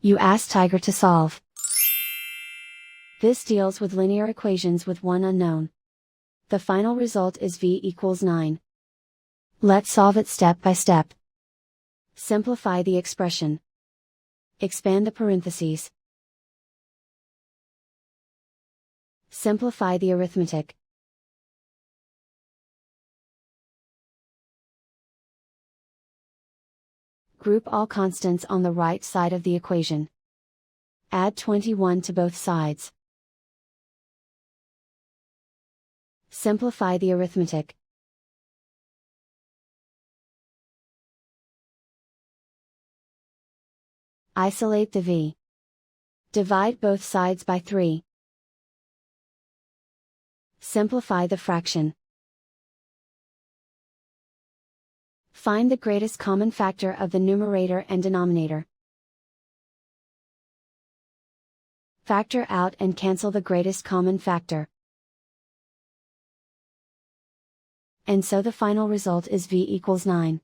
You ask Tiger to solve. This deals with linear equations with one unknown. The final result is v equals 9. Let's solve it step by step. Simplify the expression. Expand the parentheses. Simplify the arithmetic. Group all constants on the right side of the equation. Add 21 to both sides. Simplify the arithmetic. Isolate the v. Divide both sides by 3. Simplify the fraction. Find the greatest common factor of the numerator and denominator. Factor out and cancel the greatest common factor. And so the final result is v equals 9.